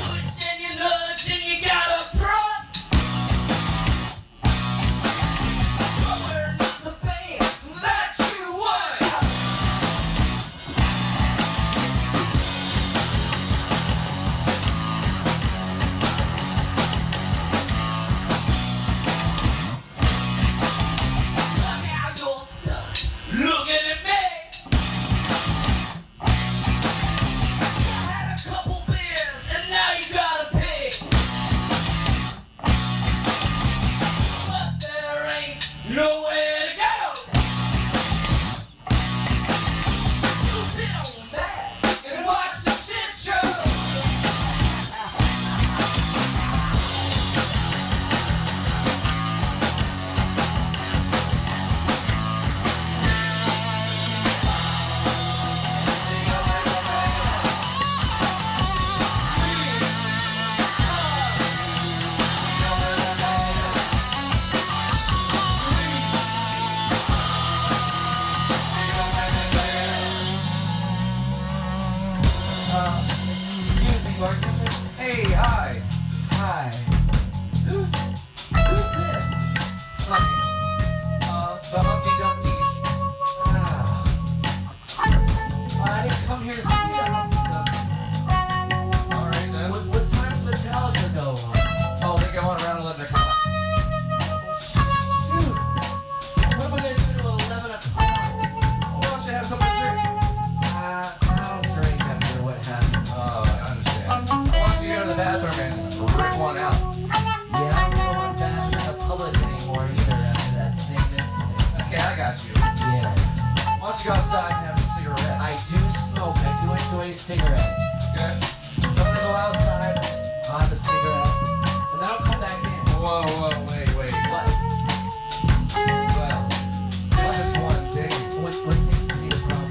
C: Push and you nudge and you gotta front.
D: So break one out. Yeah, I don't know what bad out of public anymore either after that statement.
C: Okay, I got you.
D: Yeah.
C: Why don't you go outside and have a cigarette?
D: I do smoke. I do enjoy cigarettes.
C: Okay.
D: So I'm gonna go outside, I'll have a cigarette, and then I'll come back in.
C: Whoa, wait.
D: What?
C: Well, there's just one thing.
D: What seems to be the problem?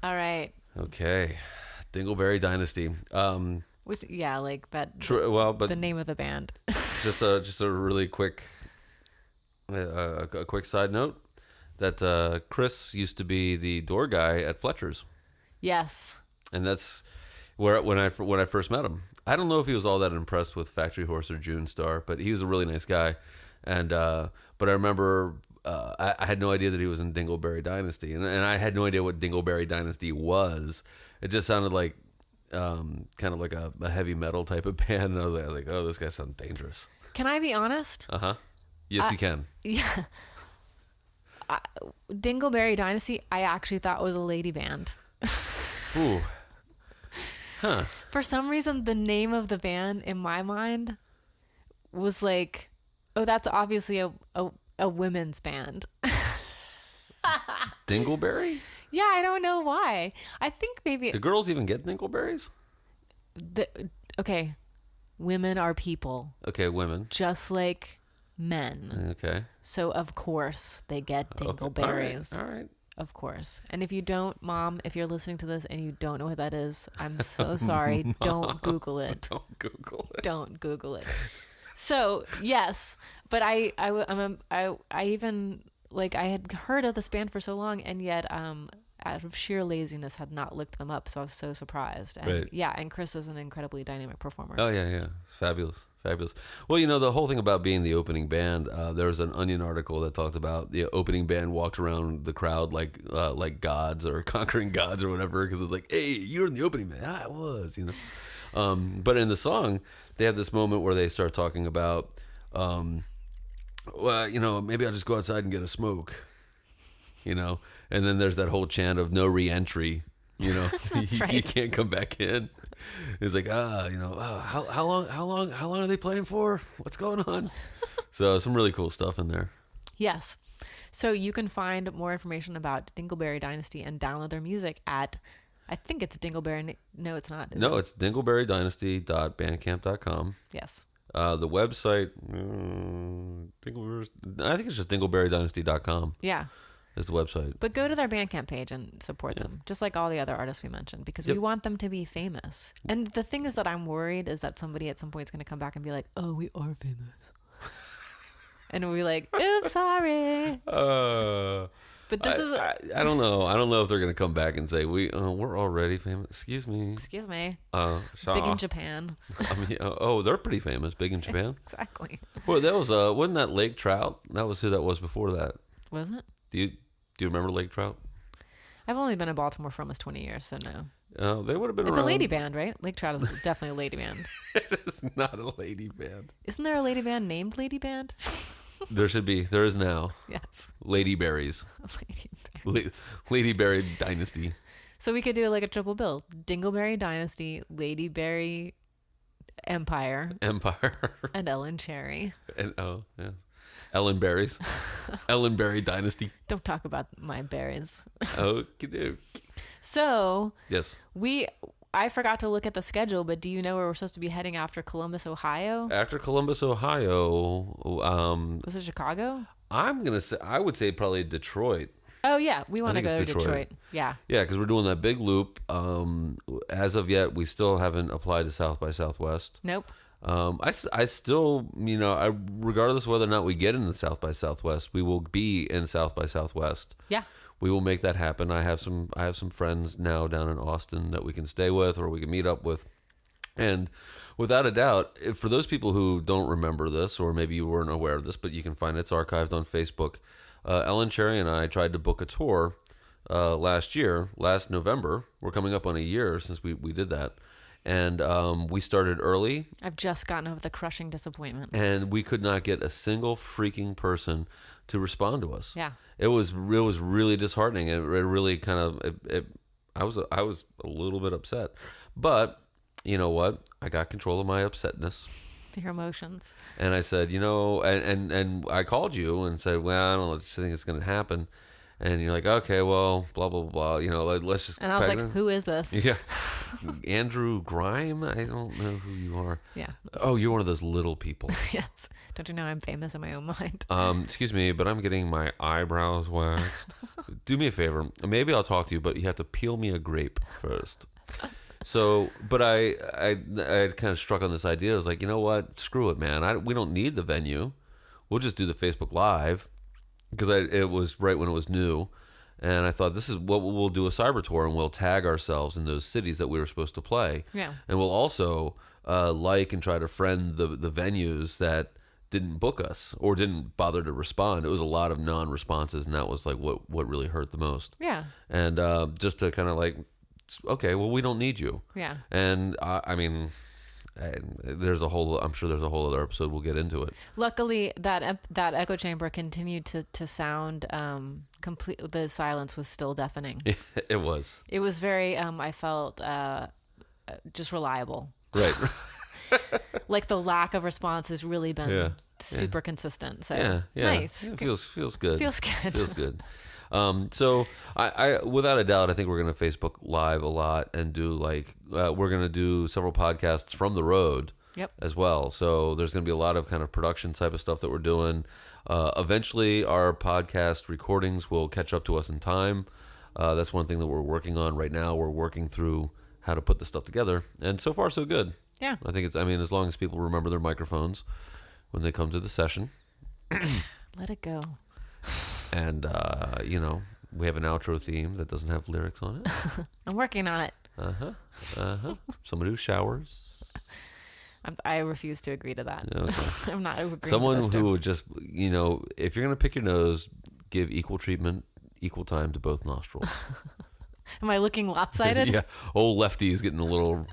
A: All right.
B: Okay, Dingleberry Dynasty.
A: Which, yeah, like that.
B: Well, but
A: the name of the band.
B: just a really quick, a quick side note that Chris used to be the door guy at Fletcher's,
A: Yes.
B: and that's where when I first met him. I don't know if he was all that impressed with Factory Horse or June Star, but he was a really nice guy, and but I remember. I had no idea that he was in Dingleberry Dynasty, and I had no idea what Dingleberry Dynasty was. It just sounded like kind of like a heavy metal type of band, and I was like, oh, this guy sounds dangerous.
A: Can I be honest?
B: Yes, you can.
A: Yeah. Dingleberry Dynasty, I actually thought was a lady band.
B: Ooh. Huh.
A: For some reason, the name of the band in my mind was like, oh, that's obviously a women's band.
B: Dingleberry?
A: Yeah, I don't know why. I think maybe
B: Do girls even get dingleberries?
A: okay, women are people,
B: Okay, women.
A: just like men.
B: Okay.
A: So of course they get dingleberries.
B: All right.
A: Of course. And if you don't, Mom, if you're listening to this and you don't know what that is, I'm so sorry. Don't Google it.
B: Don't Google it.
A: Don't Google it. So yes, but I even like I had heard of this band for so long, and yet out of sheer laziness had not looked them up. So I was so surprised. And
B: Right.
A: yeah, and Chris is an incredibly dynamic performer.
B: Oh yeah. It's fabulous. Well, the whole thing about being the opening band. There was an Onion article that talked about the opening band walked around the crowd like gods or conquering gods or whatever, because it's like, hey, you're in the opening band. I was. But in the song, they have this moment where they start talking about, well, maybe I'll just go outside and get a smoke, and then there's that whole chant of no re-entry,
A: That's right.
B: you can't come back in. It's like, how long are they playing for? What's going on? So some really cool stuff in there.
A: Yes. So you can find more information about Dingleberry Dynasty and download their music at, I think it's Dingleberry. No, it's not.
B: No, it's dingleberrydynasty.bandcamp.com.
A: Yes.
B: The website, I think it's just dingleberrydynasty.com
A: Yeah.
B: is the website.
A: But go to their Bandcamp page and support them, just like all the other artists we mentioned, because we want them to be famous. And the thing is that I'm worried is that somebody at some point is going to come back and be like, oh, we are famous. And we'll be like, oops, sorry. But this is...
B: I don't know. I don't know if they're going to come back and say, we're already famous. Excuse me.
A: Excuse me.
B: Shaw.
A: Big in Japan.
B: I mean, they're pretty famous. Big in Japan.
A: Exactly.
B: Well, that was, wasn't that Lake Trout? That was who that was before that.
A: Was it?
B: Do you remember Lake Trout?
A: I've only been in Baltimore for almost 20 years, so no.
B: They would have been
A: It's
B: around.
A: a lady band, right? Lake Trout is definitely a lady band.
B: It is not a lady band.
A: Isn't there a lady band named Lady Band?
B: There should be. There is now.
A: Yes.
B: Lady Berries.
A: Lady Band.
B: Lady Berry Dynasty.
A: So we could do like a triple bill: Dingleberry Dynasty, Ladyberry Empire, and Ellen Cherry.
B: And yeah, Ellen Berries, Ellen Berry Dynasty.
A: Don't talk about my berries.
B: Okay.
A: So
B: Yes.
A: I forgot to look at the schedule, but do you know where we're supposed to be heading after Columbus, Ohio?
B: After Columbus, Ohio,
A: Was it Chicago?
B: I would say probably Detroit.
A: Oh yeah, we want to
B: think
A: go
B: it's
A: to
B: Detroit.
A: Yeah.
B: Yeah, because we're doing that big loop. As of yet, we still haven't applied to South by Southwest.
A: Nope.
B: I still, regardless of whether or not we get into South by Southwest, we will be in South by Southwest.
A: Yeah.
B: We will make that happen. I have some friends now down in Austin that we can stay with or we can meet up with. And without a doubt, for those people who don't remember this, or maybe you weren't aware of this, but you can find it's archived on Facebook. Ellen Cherry and I tried to book a tour last November. We're coming up on a year since we did that. And we started early.
A: I've just gotten over the crushing disappointment.
B: And we could not get a single freaking person to respond to us.
A: Yeah.
B: It was really disheartening. It really kind of I was a little bit upset. But you know what? I got control of my upsetness.
A: Your emotions.
B: And I said, and I called you and said, well, I don't think it's going to happen. And you're like, okay, well, blah, blah, blah, let's just.
A: And I was like, who is this?
B: Yeah. Andrew Grime? I don't know who you are.
A: Yeah.
B: Oh, you're one of those little people.
A: Yes. Don't you know I'm famous in my own mind?
B: Excuse me, but I'm getting my eyebrows waxed. Do me a favor. Maybe I'll talk to you, but you have to peel me a grape first. So, but I kind of struck on this idea. I was like, you know what? Screw it, man. We don't need the venue. We'll just do the Facebook Live. Because it was right when it was new, and I thought this is what we'll do a cyber tour, and we'll tag ourselves in those cities that we were supposed to play.
A: Yeah. And
B: we'll also and try to friend the venues that didn't book us or didn't bother to respond. It was a lot of non-responses, and that was like what really hurt the most.
A: Yeah.
B: And just to kind of like, okay, well, we don't need you.
A: Yeah.
B: And I mean. And I'm sure there's a whole other episode. We'll get into it.
A: Luckily, that echo chamber continued to sound complete. The silence was still deafening.
B: It was.
A: It was very. I felt just reliable.
B: Right.
A: Like the lack of response has really been super consistent. So
B: yeah.
A: nice.
B: Yeah, feels good.
A: Feels good.
B: Feels good. So I without a doubt, I think we're going to Facebook Live a lot and do we're going to do several podcasts from the road as well. So there's going to be a lot of kind of production type of stuff that we're doing. Eventually our podcast recordings will catch up to us in time. That's one thing that we're working on right now. We're working through how to put this stuff together, and so far so good.
A: Yeah.
B: I think as long as people remember their microphones when they come to the session.
A: Let it go.
B: And, we have an outro theme that doesn't have lyrics on it.
A: I'm working on it.
B: Somebody who showers.
A: I refuse to agree to that.
B: Okay.
A: I'm not agreeing
B: Someone
A: to this
B: who
A: term.
B: would just, if you're going to pick your nose, give equal treatment, equal time to both nostrils.
A: Am I looking lopsided?
B: Yeah. Old Lefty's getting a little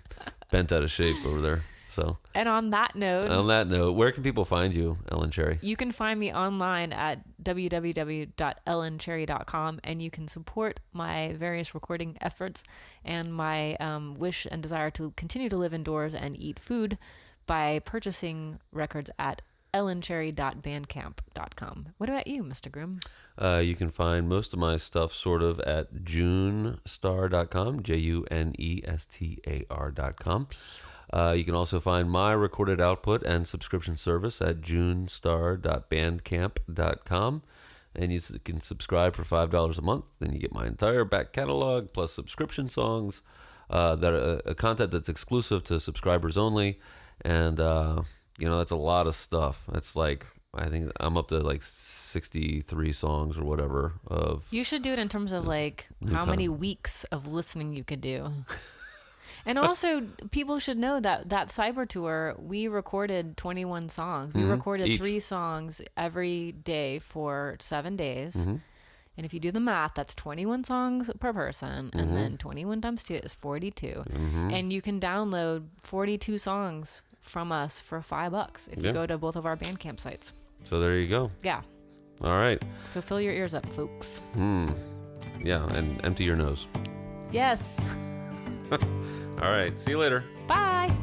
B: bent out of shape over there. So.
A: And on that note,
B: where can people find you, Ellen Cherry?
A: You can find me online at www.ellencherry.com, and you can support my various recording efforts and my wish and desire to continue to live indoors and eat food by purchasing records at ellencherry.bandcamp.com. What about you, Mr. Groom?
B: You can find most of my stuff sort of at junestar.com, JUNESTAR.com. You can also find my recorded output and subscription service at junestar.bandcamp.com. And you can subscribe for $5 a month. Then you get my entire back catalog plus subscription songs that are content that's exclusive to subscribers only. And, that's a lot of stuff. It's like, I think I'm up to like 63 songs or whatever of.
A: You should do it in terms of how many weeks of listening you could do. And also, people should know that cyber tour, we recorded 21 songs. We recorded
B: each.
A: 3 songs every day for 7 days.
B: Mm-hmm.
A: And if you do the math, that's 21 songs per person.
B: Mm-hmm.
A: And then 21 times 2 is 42.
B: Mm-hmm.
A: And you can download 42 songs from us for $5 if you go to both of our Bandcamp sites.
B: So there you go.
A: Yeah.
B: All right.
A: So fill your ears up, folks.
B: Yeah, and empty your nose.
A: Yes.
B: All right. See you later.
A: Bye.